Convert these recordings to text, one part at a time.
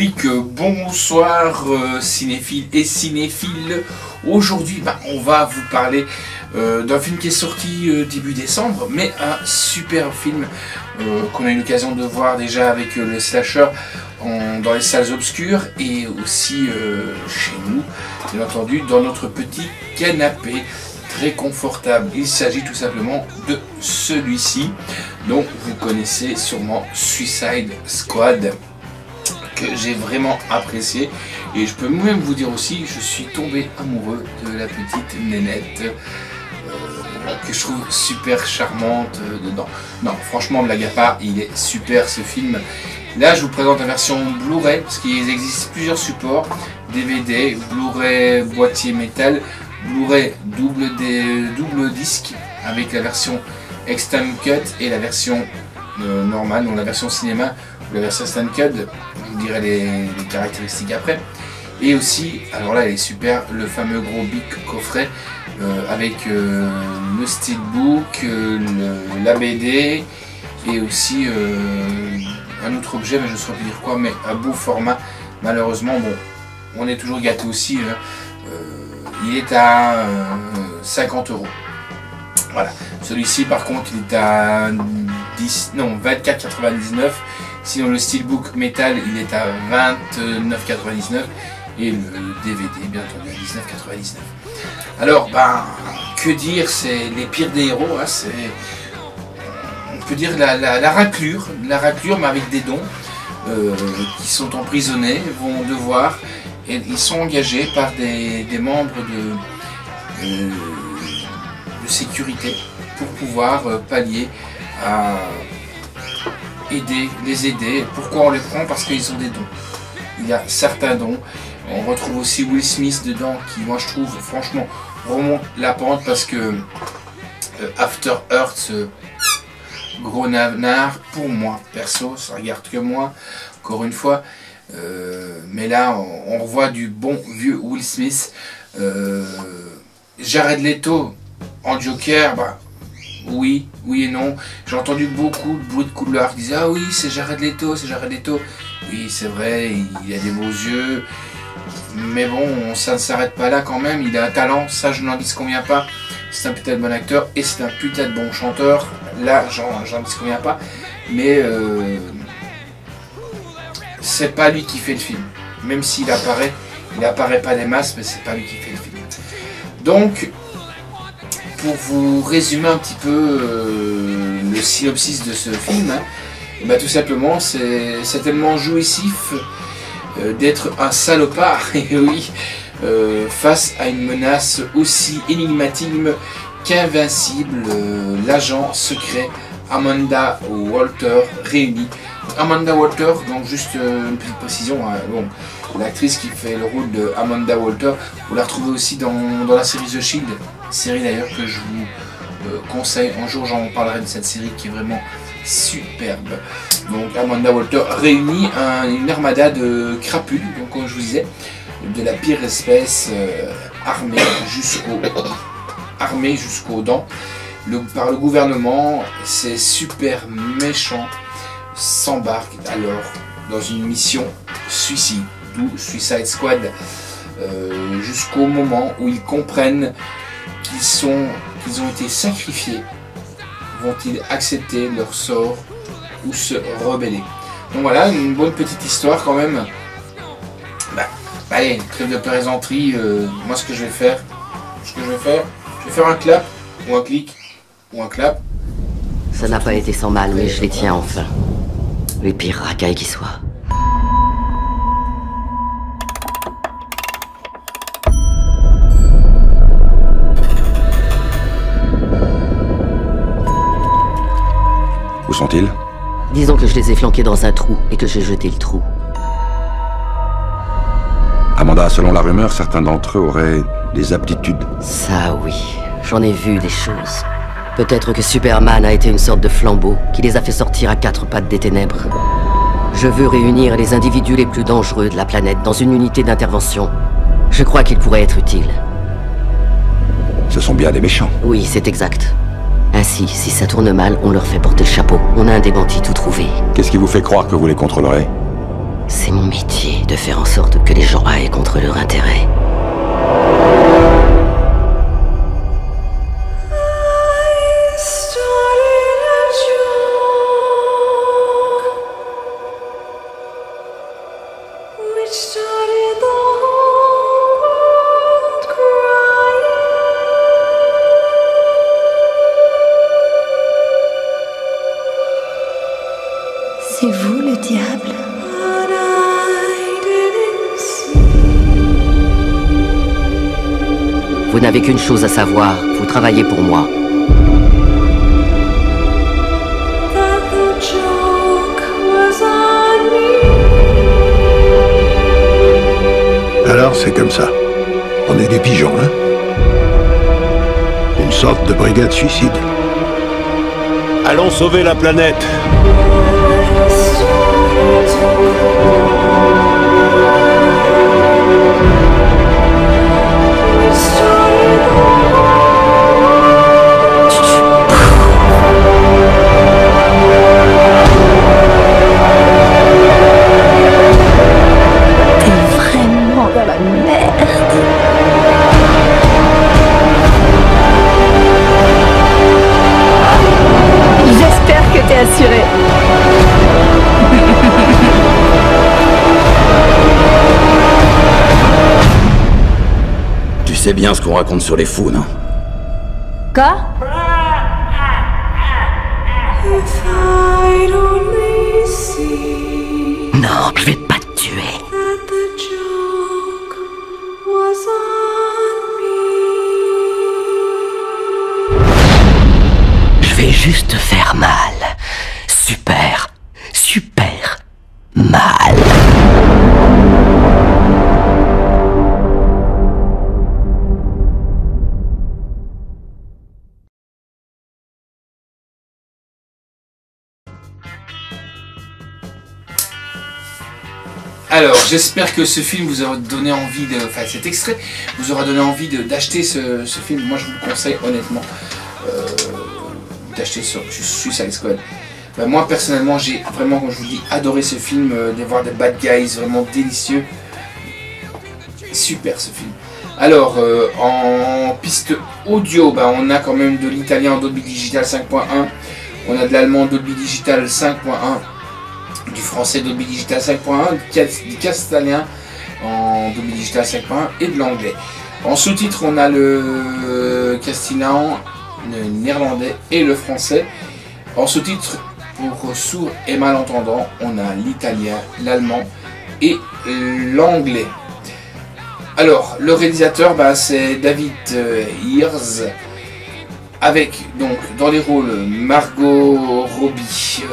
explique. Bonsoir cinéphiles et cinéphiles. Aujourd'hui, on va vous parler d'un film qui est sorti début décembre, mais un super film qu'on a eu l'occasion de voir déjà avec le slasher dans les salles obscures et aussi chez nous, bien entendu, dans notre petit canapé très confortable. Il s'agit tout simplement de celui-ci, dont vous connaissez sûrement Suicide Squad, que j'ai vraiment apprécié, et je peux même vous dire aussi, je suis tombé amoureux de la petite nénette que je trouve super charmante dedans. Non, franchement, blague à part, il est super ce film. Là, je vous présente la version Blu-ray, parce qu'il existe plusieurs supports, DVD, Blu-ray boîtier métal, Blu-ray double disque, avec la version Extended Cut et la version normale, donc la version cinéma ou la version Extended Cut. Je vous dirai les caractéristiques après. Et aussi, alors là elle est super, le fameux gros big coffret avec le steelbook, la BD et aussi un autre objet, mais je ne saurais plus dire quoi, mais à beau format. Malheureusement, bon, on est toujours gâté aussi. Il est à 50 €. Voilà. Celui-ci, par contre, il est à 24,99 €. Sinon, le steelbook métal, il est à 29,99 € et le DVD, bien entendu, à 19,99 €. Alors, que dire, c'est les pires des héros. Hein, c'est, on peut dire la raclure, mais avec des dons qui sont emprisonnés, vont devoir. Et ils sont engagés par des membres de sécurité pour pouvoir pallier à les aider. Pourquoi on les prend? Parce qu'ils ont des dons. Il y a certains dons. On retrouve aussi Will Smith dedans, qui moi je trouve franchement remonte la pente, parce que After Earth, gros nanar, pour moi perso, ça regarde que moi, encore une fois. Mais là on revoit du bon vieux Will Smith. Jared Leto en Joker, oui et non. J'ai entendu beaucoup de bruit de couloir qui disaient ah oui c'est Jared Leto, c'est Jared Leto. Oui c'est vrai, il a des beaux yeux, mais bon, ça ne s'arrête pas là quand même. Il a un talent, ça je n'en disconviens pas. C'est un putain de bon acteur et c'est un putain de bon chanteur. Là j'en disconviens pas, mais c'est pas lui qui fait le film. Même s'il apparaît, il apparaît pas des masses, mais c'est pas lui qui fait le film. Donc, pour vous résumer un petit peu le synopsis de ce film, hein, tout simplement, c'est tellement jouissif d'être un salopard, et oui, face à une menace aussi énigmatique qu'invincible, l'agent secret Amanda Waller réunit. Amanda Waller, donc juste une petite précision, hein, bon, l'actrice qui fait le rôle de Amanda Waller, vous la retrouvez aussi dans la série The Shield, série d'ailleurs que je vous conseille. Un jour j'en parlerai de cette série qui est vraiment superbe. Donc Amanda Waller réunit une armada de crapules, donc comme je vous disais, de la pire espèce, armée jusqu'aux dents par le gouvernement. Ces super méchants s'embarquent alors dans une mission suicide, d'où Suicide Squad, jusqu'au moment où ils comprennent qu'ils ont été sacrifiés. Vont-ils accepter leur sort ou se rebeller? Donc voilà, une bonne petite histoire quand même. Allez, trêve de plaisanterie. Moi ce que je vais faire, je vais faire un clap, ou un clic, ou un clap. Ça n'a pas été sans mal, mais je les tiens enfin. Les pires racailles qui soient. Où sont-ils? Disons que je les ai flanqués dans un trou et que j'ai jeté le trou. Amanda, selon la rumeur, certains d'entre eux auraient des aptitudes. Ça oui, j'en ai vu des choses. Peut-être que Superman a été une sorte de flambeau qui les a fait sortir à quatre pattes des ténèbres. Je veux réunir les individus les plus dangereux de la planète dans une unité d'intervention. Je crois qu'ils pourraient être utiles. Ce sont bien des méchants. Oui, c'est exact. Ainsi, si ça tourne mal, on leur fait porter le chapeau. On a un démenti tout trouvé. Qu'est-ce qui vous fait croire que vous les contrôlerez? C'est mon métier de faire en sorte que les gens aillent contre leur intérêt. C'est vous le diable? Vous n'avez qu'une chose à savoir, vous travaillez pour moi. Alors c'est comme ça. On est des pigeons, hein? Une sorte de brigade suicide. Allons sauver la planète. T'es vraiment dans la merde. J'espère que t'es assuré. Tu sais bien ce qu'on raconte sur les fous, non? Quoi? Non, je vais pas te tuer. Je vais juste te faire mal. Super, super mal. Alors, j'espère que ce film vous aura donné envie de... Enfin, cet extrait vous aura donné envie d'acheter ce film. Moi, je vous le conseille honnêtement. D'acheter sur Suicide Squad. Ben, moi, personnellement, j'ai vraiment, comme je vous dis, adoré ce film. De voir des bad guys vraiment délicieux. Super, ce film. Alors, en piste audio, ben, on a quand même de l'italien en Dolby Digital 5.1. On a de l'allemand Dolby Digital 5.1. Du français Dolby Digital 5.1, du castalien en Dolby Digital 5.1 et de l'anglais. En sous-titre, on a le castillan, le néerlandais et le français. En sous-titre, pour sourds et malentendants, on a l'italien, l'allemand et l'anglais. Alors, le réalisateur, bah, c'est David Ayers, avec donc dans les rôles Margot Robbie,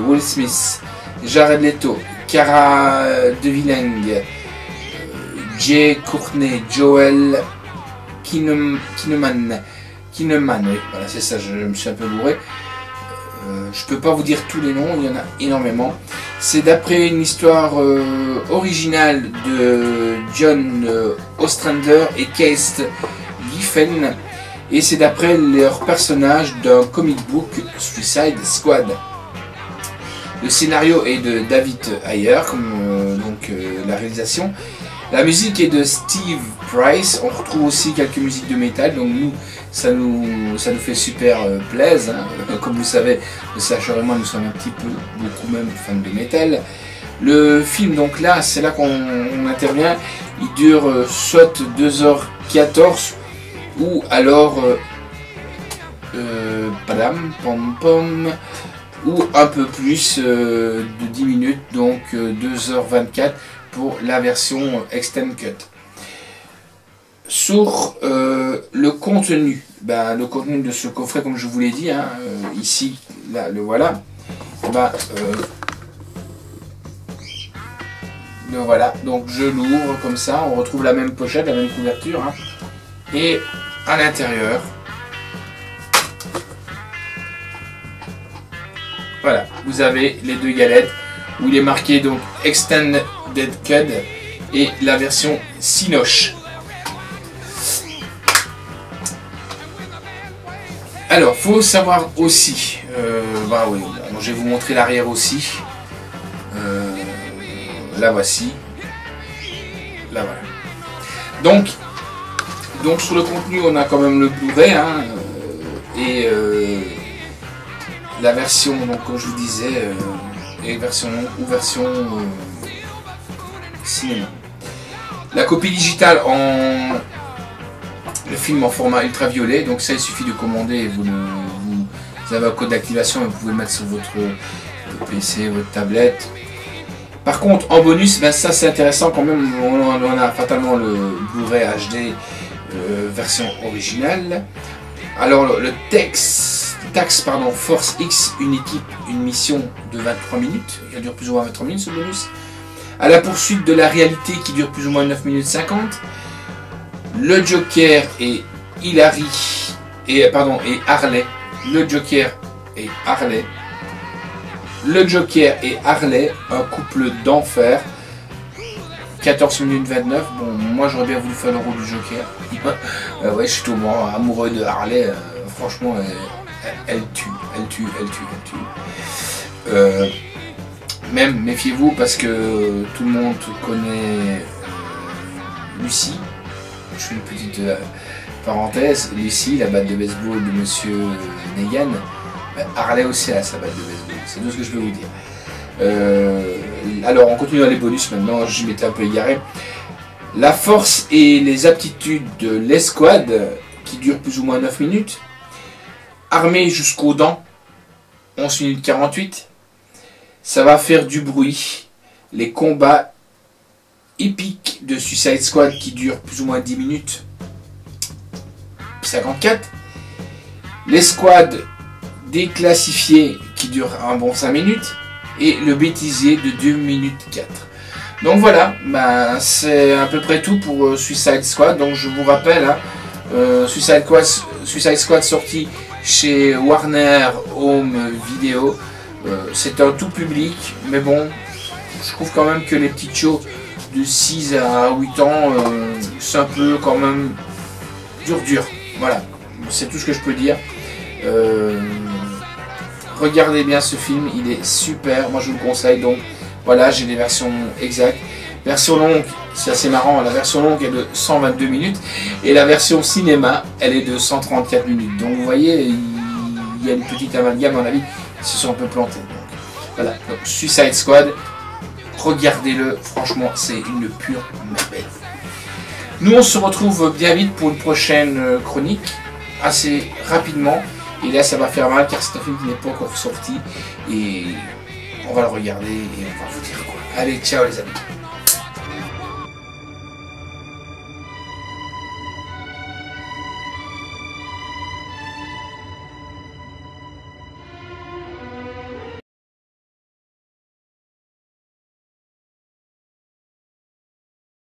Will Smith, Jared Leto, Cara Delevingne, Jay Courtney, Joel Kinnaman, oui, voilà, c'est ça, je me suis un peu bourré. Je peux pas vous dire tous les noms, il y en a énormément. C'est d'après une histoire originale de John Ostrander et Keith Giffen, et c'est d'après leur personnage d'un comic book Suicide Squad. Le scénario est de David Ayer, comme la réalisation. La musique est de Steve Price. On retrouve aussi quelques musiques de métal, donc nous, ça nous fait super plaisir. Hein. Comme vous savez, le Sacher et moi, nous sommes un petit peu, beaucoup même fans de métal. Le film, donc là, c'est là qu'on intervient. Il dure soit 2h14 ou alors padam, pom pom, ou un peu plus de 10 minutes, donc 2h24 pour la version Extended Cut. Sur le contenu, ben, le contenu de ce coffret, comme je vous l'ai dit, hein, ici, là, le voilà. Ben, le voilà, donc je l'ouvre comme ça, on retrouve la même pochette, la même couverture, hein, et à l'intérieur, voilà, vous avez les deux galettes où il est marqué donc Extended Cut et la version Cinoche. Alors, faut savoir aussi, bah oui, bon, je vais vous montrer l'arrière aussi. la voici. Là voilà. Donc sur le contenu, on a quand même le Blu-ray hein, et la version, donc comme je vous disais, version cinéma. La copie digitale le film en format ultraviolet, donc ça il suffit de commander et vous avez un code d'activation et vous pouvez le mettre sur votre PC, votre tablette. Par contre en bonus, ben ça c'est intéressant quand même, on a fatalement le Blu-ray HD version originale. Alors le Tax Force X, une mission de 23 minutes, il dure plus ou moins 23 minutes ce bonus. À la poursuite de la réalité qui dure plus ou moins 9 minutes 50. Le Joker et Harley. Le Joker et Harley. Le Joker et Harley, un couple d'enfer. 14 minutes 29. Bon, moi j'aurais bien voulu faire le rôle du Joker. Ouais, je suis totalement amoureux de Harley. Franchement, elle tue. Même, méfiez-vous parce que tout le monde connaît Lucy. Je fais une petite parenthèse. Lucy, la batte de baseball de Monsieur Negan. Harley aussi a sa batte de baseball. C'est tout ce que je peux vous dire. Alors, on continue dans les bonus maintenant. Je m'étais un peu égaré. La force et les aptitudes de l'escouade qui dure plus ou moins 9 minutes. Armée jusqu'aux dents. 11 minutes 48. Ça va faire du bruit. Les combats épiques de Suicide Squad qui durent plus ou moins 10 minutes 54. L'escouade déclassifiée qui dure un bon 5 minutes. Et le bêtisier de 2 minutes 4. Donc voilà, ben, c'est à peu près tout pour Suicide Squad. Donc je vous rappelle, hein, Suicide Squad sorti chez Warner Home Video. C'est un tout public, mais bon, je trouve quand même que les petites shows de 6 à 8 ans, c'est un peu quand même dur. Voilà, c'est tout ce que je peux dire. Regardez bien ce film, il est super, moi je vous le conseille. Donc voilà, j'ai les versions exactes. Version longue, c'est assez marrant, la version longue est de 122 minutes et la version cinéma, elle est de 134 minutes. Donc vous voyez, il y a une petite amalgame à mon avis, ils se sont un peu plantés. Donc, voilà, donc, Suicide Squad, regardez-le, franchement c'est une pure merveille. Nous on se retrouve bien vite pour une prochaine chronique, assez rapidement. Et là ça va faire mal car c'est un film qui n'est pas encore sorti et on va le regarder et on va vous dire quoi. Allez, ciao les amis.